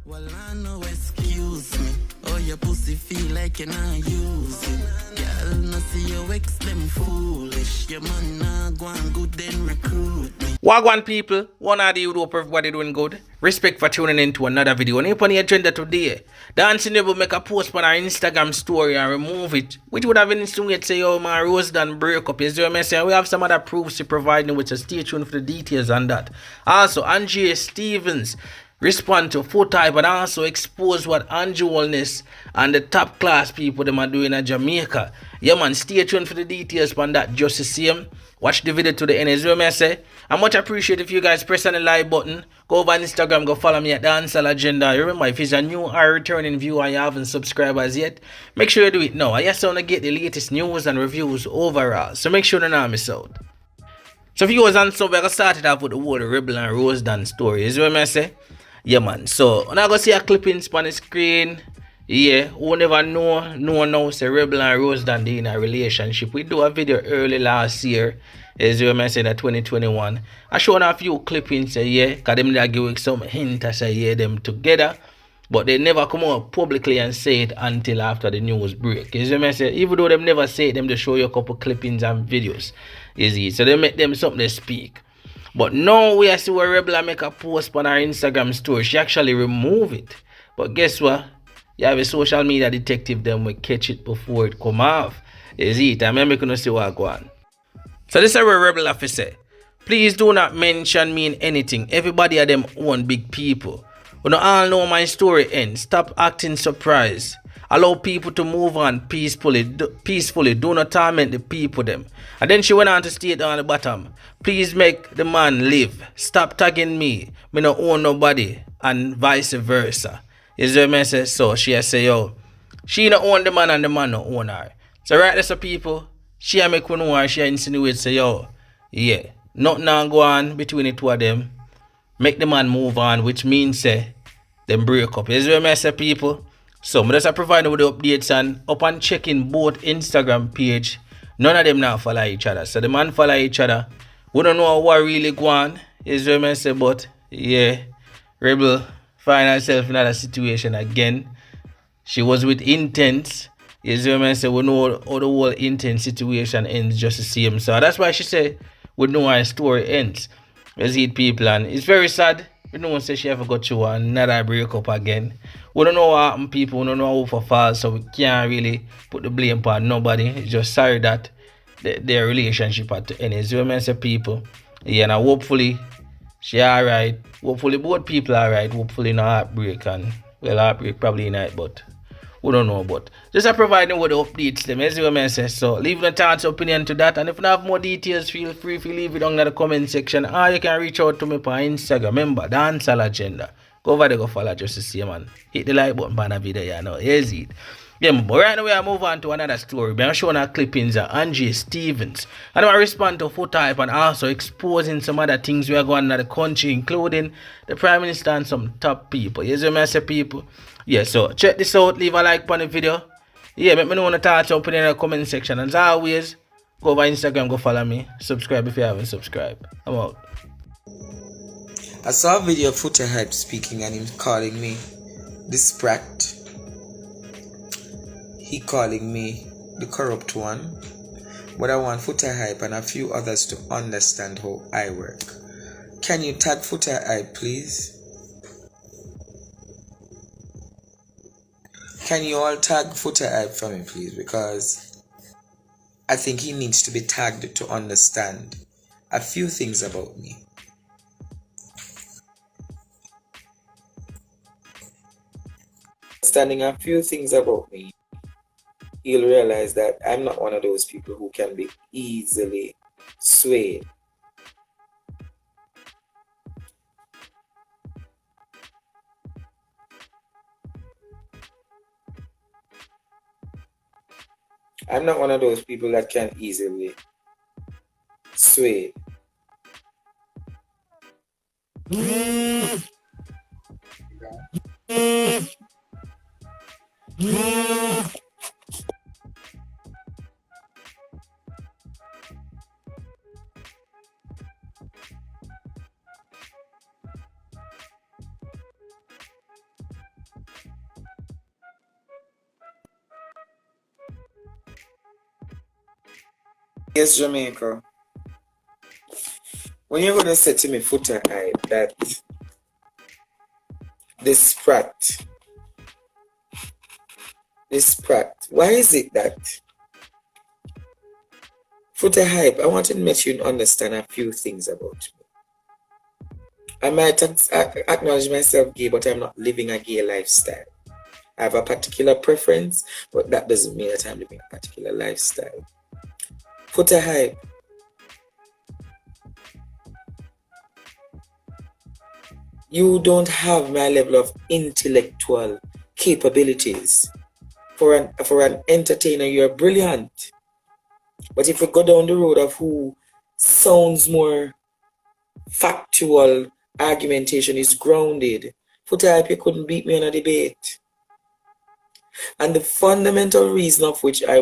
Well, I know, excuse me. Oh, your pussy feel like you're not using. Girl, no see your ex, them foolish. Your man nah go on good, then recruit me. Wagwan people, one of the Europe, everybody doing good. Respect for tuning in to another video. And upon the agenda today, Dancing will make a post on our Instagram story and remove it, which would have insinuated say, oh my RozeDon break up. Is there a message? We have some other proofs to provide you with, so stay tuned for the details on that. Also, Angie Stevens respond to Foota, but also expose what Holness and the top class people them are doing in Jamaica. Yeah man, stay tuned for the details on that just the same. Watch the video to the end. As well, I say, I much appreciate if you guys press on the like button. Go over Instagram, go follow me at Dancehall Agenda. Remember, if it's a new or returning viewer and you haven't subscribed as yet, make sure you do it now. I just want to get the latest news and reviews overall, so make sure to not miss out. So if you was on sub, we're going to start it off with the whole Rebel and RozeDon story. Is what I say? Yeah man, so when I go see a clipping on the screen, yeah, who never know say Rebel and RozeDon they in a relationship. We do a video early last year, as you mentioned at 2021. I showed a few clippings, say yeah, cause them they give some hint I say yeah them together. But they never come out publicly and say it until after the news break. As you say, even though them never say it, them just show you a couple clippings and videos. Is it? So they make them something to speak. But now we see where Rebel make a post on her Instagram story. She actually remove it. But guess what? You have a social media detective them will catch it before it come off. Is it? I remember gonna see what go on. So this is where Rebel have to say. Please do not mention me in anything. Everybody are them own big people. We don't all know my story ends. Stop acting surprised. Allow people to move on peacefully. Do not torment the people them. And then she went on to state on the bottom, please make the man live. Stop tagging me. Me no own nobody. And vice versa. Is the message? So she has say, yo, she no own the man and the man no own her. So right there, so people, she a make one know her. She insinuate say, yo, yeah, nothing now go on between the two of them. Make the man move on, which means say, them break up. Is the message, people? So, I'm just providing with the updates and upon checking both Instagram page, none of them now follow each other. So, the man follow each other. We don't know what really go on, is what I say, but yeah, Rebel find herself in another situation again. She was with Intense, is what I say, we know how the whole Intense situation ends just the same. So, that's why she said, we know how her story ends. You see it, people, and it's very sad. We don't say she ever got through another breakup again. We don't know what happened, people. We don't know who for fault, so we can't really put the blame on nobody. It's just sorry that their relationship had to end. It's women say people. Yeah, now hopefully she alright. Hopefully both people alright. Hopefully no heartbreak, and well, heartbreak probably not, but we don't know. But just providing with the updates them, as you say. So leave your thoughts, opinion to that, and if you have more details, feel free to leave it down in the comment section, or you can reach out to me on Instagram. Remember, Dancehall Agenda. Go over there, go follow just to see, man. Hit the like button on the video, you know. Here's it. Yeah, but right now we are move on to another story. I'm showing our clippings of Angie Stevens. And I respond to Foota and also exposing some other things we are going on in the country, including the Prime Minister and some top people. Yes, you may say people. Yeah, so check this out. Leave a like on the video. Yeah, make me know the thoughts up in the comment section. And as always, go over Instagram, go follow me. Subscribe if you haven't subscribed. I'm out. I saw a video of Foota Hype speaking and him calling me the sprat. He calling me the corrupt one. But I want Foota Hype and a few others to understand how I work. Can you tag Foota Hype, please? Can you all tag Foota Hype for me, please? Because I think he needs to be tagged to understand a few things about me. Understanding a few things about me, he'll realize that I'm not one of those people who can be easily swayed. I'm not one of those people that can easily sway. Yes, Jamaica. When you're gonna say to me, Foota hype, that this prat, why is it that Foota hype? I want to make you understand a few things about me. I might acknowledge myself gay, but I'm not living a gay lifestyle. I have a particular preference, but that doesn't mean that I'm living a particular lifestyle. Foota hype. You don't have my level of intellectual capabilities. For an entertainer, you're brilliant. But if we go down the road of who sounds more factual, argumentation is grounded, Foota hype, you couldn't beat me in a debate. And the fundamental reason of which I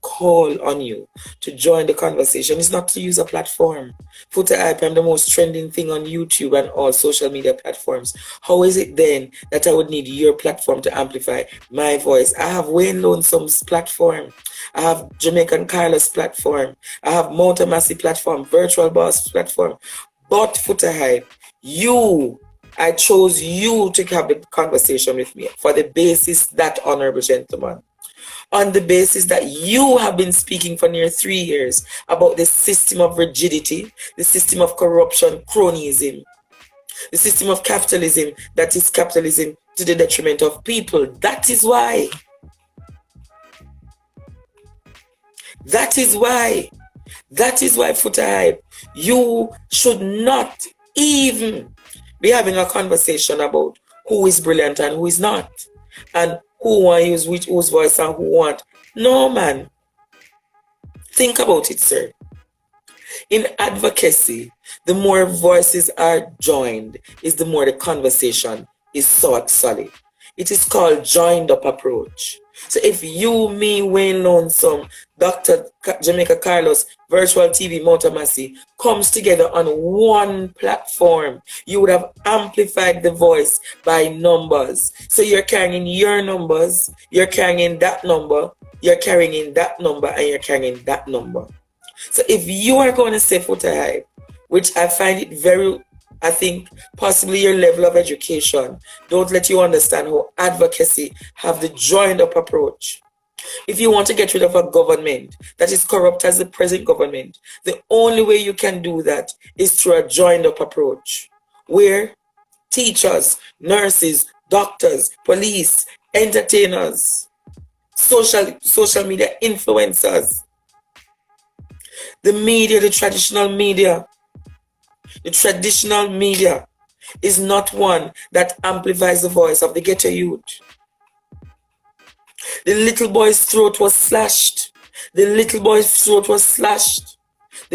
call on you to join the conversation is not to use a platform. Foota hype, I'm the most trending thing on YouTube and all social media platforms. How is it then that I would need your platform to amplify my voice? I have Wayne Lonesome's platform. I have Jamaican Carlos platform. I have Mountain Massey platform, Virtual Boss platform. But Foota hype, I chose you to have the conversation with me for the basis that, honorable gentleman, on the basis that you have been speaking for near 3 years about the system of rigidity, the system of corruption, cronyism, the system of capitalism that is capitalism to the detriment of people. That is why. Foota hype, you should not even be having a conversation about who is brilliant and who is not, and who want to use whose voice and who want. No, man. Think about it, sir. In advocacy, the more voices are joined, is the more the conversation is solid. It is called joined up approach. So if you, me, Wayne Lonesome, Dr. Jamaica Carlos, Virtual TV, Mountain Massey comes together on one platform, you would have amplified the voice by numbers. So you're carrying your numbers, you're carrying that number, you're carrying that number, and you're carrying that number. So if you are going to say Foota hype, which I find it I think possibly your level of education don't let you understand how advocacy have the joined up approach. If you want to get rid of a government that is corrupt as the present government, the only way you can do that is through a joined up approach, where teachers, nurses, doctors, police, entertainers, social media influencers, the media, the traditional media is not one that amplifies the voice of the ghetto youth. The little boy's throat was slashed. The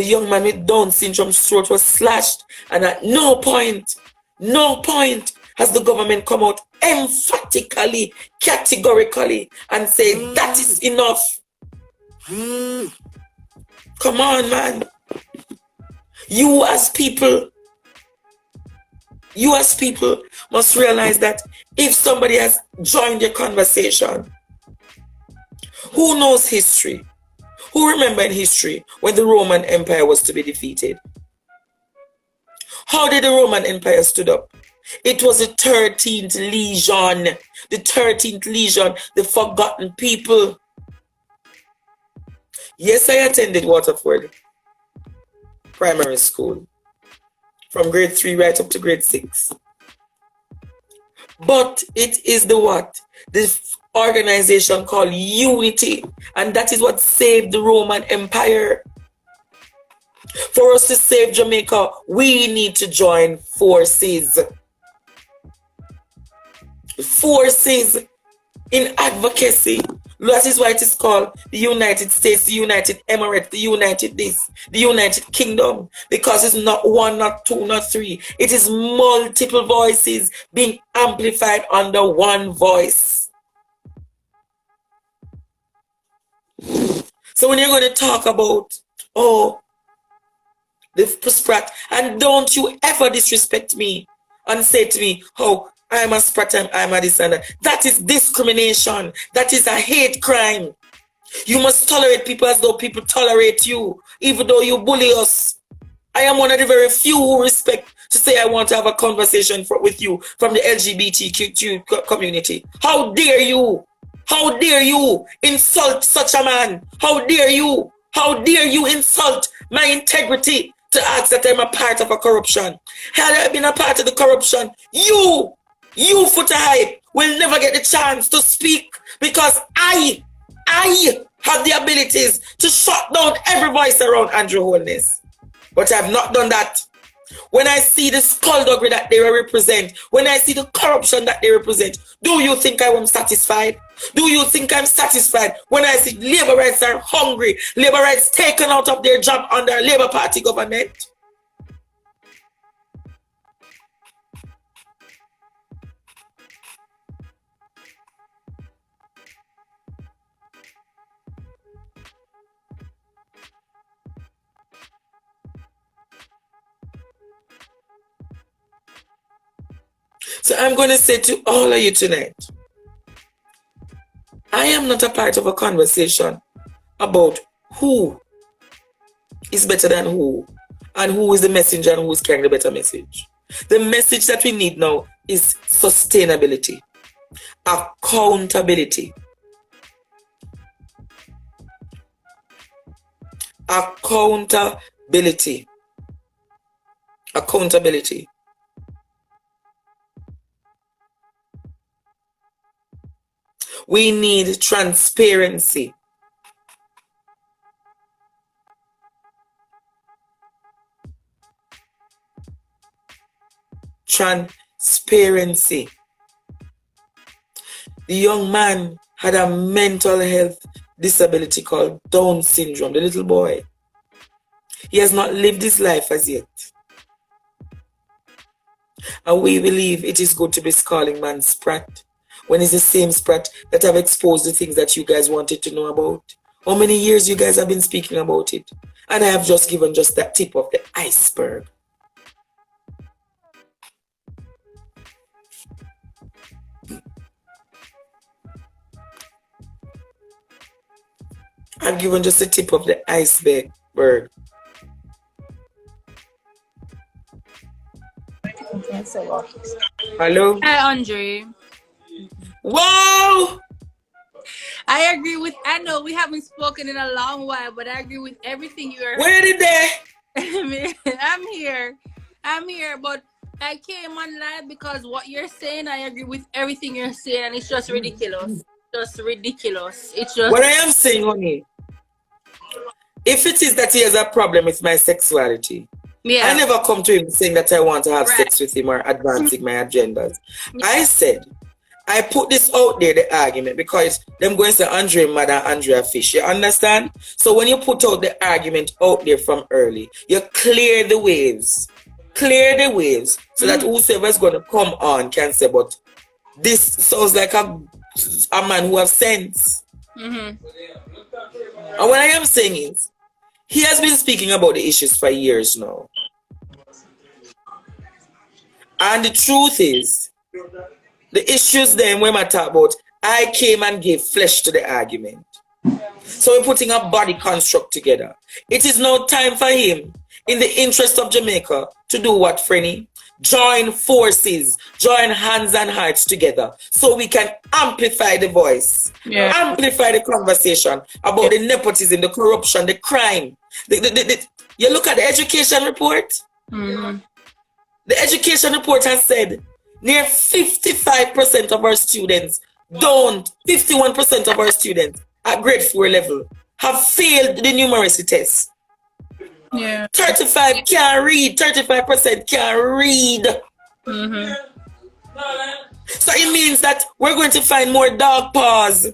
young man with Down syndrome's throat was slashed. And at no point has the government come out emphatically, categorically, and say that is enough. Come on, man. You as people must realize that if somebody has joined your conversation, who knows history? Who remembered history when the Roman Empire was to be defeated? How did the Roman Empire stood up? It was the 13th Legion. The 13th Legion, the forgotten people. Yes, I attended Waterford Primary School from grade 3 right up to grade 6. But it is this organization called unity, and that is what saved the Roman Empire. For us to save Jamaica, we need to join forces. Forces in advocacy. That is why it is called the United States, the United Emirates, the United this, the United Kingdom. Because it's not one, not two, not three. It is multiple voices being amplified under one voice. So when you're going to talk about, the sprat, and don't you ever disrespect me and say to me, I'm a sprat, I'm a this and that. That is discrimination. That is a hate crime. You must tolerate people as though people tolerate you, even though you bully us. I am one of the very few who respect to say I want to have a conversation with you from the LGBTQ community. How dare you? How dare you insult such a man? How dare you? How dare you insult my integrity to ask that I'm a part of a corruption? Had I been a part of the corruption, you Foota hype will never get the chance to speak, because I have the abilities to shut down every voice around Andrew Holness. But I've not done that. When I see the skullduggery that they represent, when I see the corruption that they represent, do you think I am satisfied? Do you think I'm satisfied when I see labor rights are hungry, labor rights taken out of their job under a Labour Party government? So I'm going to say to all of you tonight, I am not a part of a conversation about who is better than who, and who is the messenger and who is carrying the better message. The message that we need now is sustainability, accountability. Accountability. Accountability. We need transparency. Transparency. The young man had a mental health disability called Down syndrome, the little boy. He has not lived his life as yet. And we believe it is good to be calling man Sprat, when it's the same Sprat that have exposed the things that you guys wanted to know about. How many years you guys have been speaking about it? And I have just given just that tip of the iceberg. I've given just the tip of the iceberg. Hello? Hi, Andre. Whoa! I agree with, I know we haven't spoken in a long while, but I agree with everything you are. Where did they? I'm here, but I came on live because what you're saying, I agree with everything you're saying, and it's just ridiculous. Just ridiculous. It's just. What I am saying, honey, if it is that he has a problem with my sexuality, I never come to him saying that I want to have sex with him or advancing my agendas. I said, I put this out there, the argument, because them going to say Andre mother, Andrea fish. You understand? So when you put out the argument out there from early, you clear the waves. Clear the waves so that whoever's going to come on can say, but this sounds like a man who has sense. And what I am saying is, he has been speaking about the issues for years now. And the truth is, the issues then when I talk about, I came and gave flesh to the argument. So we're putting a body construct together. It is now time for him, in the interest of Jamaica, to do what, Frenny? Join forces, join hands and hearts together so we can amplify the voice, amplify the conversation about the nepotism, the corruption, the crime. You look at the education report. The education report has said near 55% of our students 51% of our students at grade 4 level have failed the numeracy test. 35 can't read, 35% can't read. So it means that we're going to find more dog paws.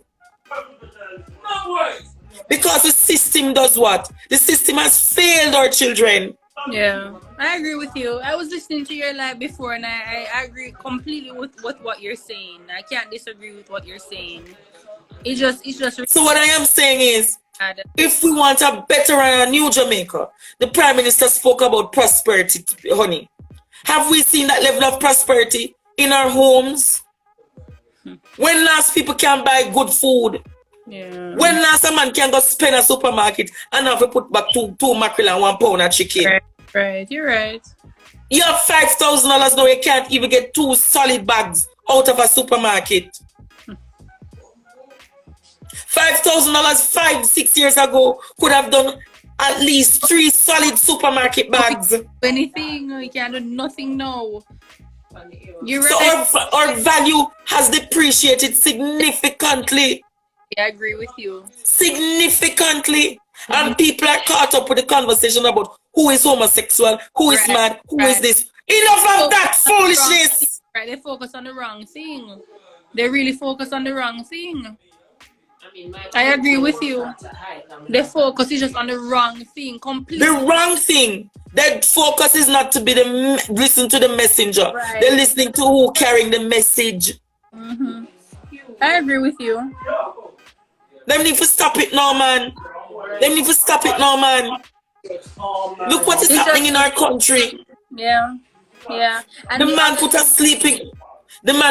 Because the system does what? The system has failed our children. Yeah, I agree with you. I was listening to your live before, and I agree completely with what you're saying. I can't disagree with what you're saying. It's just. So what I am saying is, if we want a better and a new Jamaica, the Prime Minister spoke about prosperity, honey. Have we seen that level of prosperity in our homes? When last people can buy good food? Yeah. When last a man can go spend a supermarket and have to put back two mackerel and 1 pound of chicken? Right. You're right. You have $5,000 now, you can't even get 2 solid bags out of a supermarket. $5,000 5-6 years ago could have done at least 3 solid supermarket bags. Anything, you can't do nothing now. You're So right. our value has depreciated significantly. I agree with you. Significantly. And people are caught up with the conversation about who is homosexual, who is mad, who is this. Enough of that foolishness. Right, they focus on the wrong thing. They really focus on the wrong thing. I agree with you. The focus is just on the wrong thing completely. The wrong thing. Their focus is not to be listen to the messenger. Right. They're listening to who carrying the message. Mm-hmm. I agree with you. Them need to stop it now, man. Them need to stop it now, man. Look what is happening in our country. Yeah. Yeah. And The man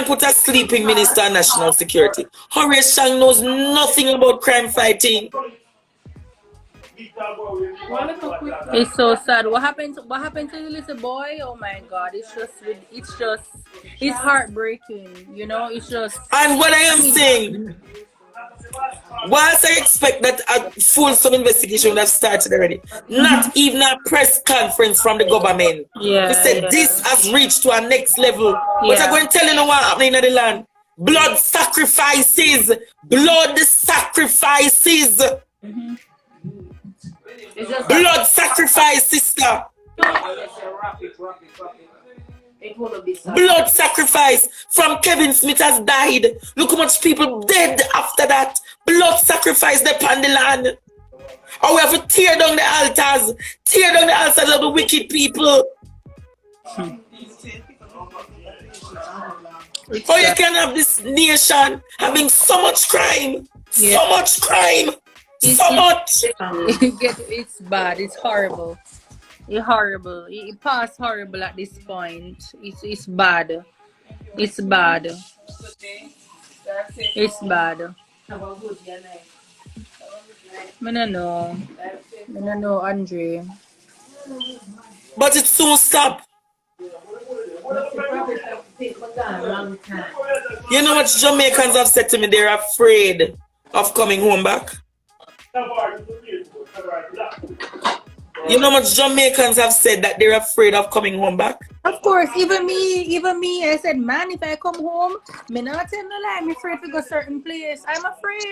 put a sleeping minister on national security. Horace Chang knows nothing about crime fighting. It's so sad. What happened to the little boy? Oh my God! It's heartbreaking. You know, it's just. And what I am saying, whilst I expect that a full-some investigation would have started already, not even a press conference from the government. Yeah. They said this has reached to our next level. But I'm going to tell you now what happening in the land. Blood sacrifices. Blood sacrifices. Mm-hmm. Blood sacrifice, sister. Blood sacrifice from Kevin Smith has died. Look how much people dead after that. Blood sacrifice upon the land. Or we have to tear down the altars. Tear down the altars of the wicked people. Or you can have this nation having so much crime. Yeah. So much crime. So much. It's bad. It's horrible. It's horrible. It past horrible at this point. It's bad. It's bad. It's bad. I don't know, Andre. But it soon stop. You know what Jamaicans have said to me? They're afraid of coming home back. You know what Jamaicans have said that they're afraid of coming home back? Of course, even me, I said, man, if I come home, me not tell no lie, I'm afraid to go certain place. I'm afraid.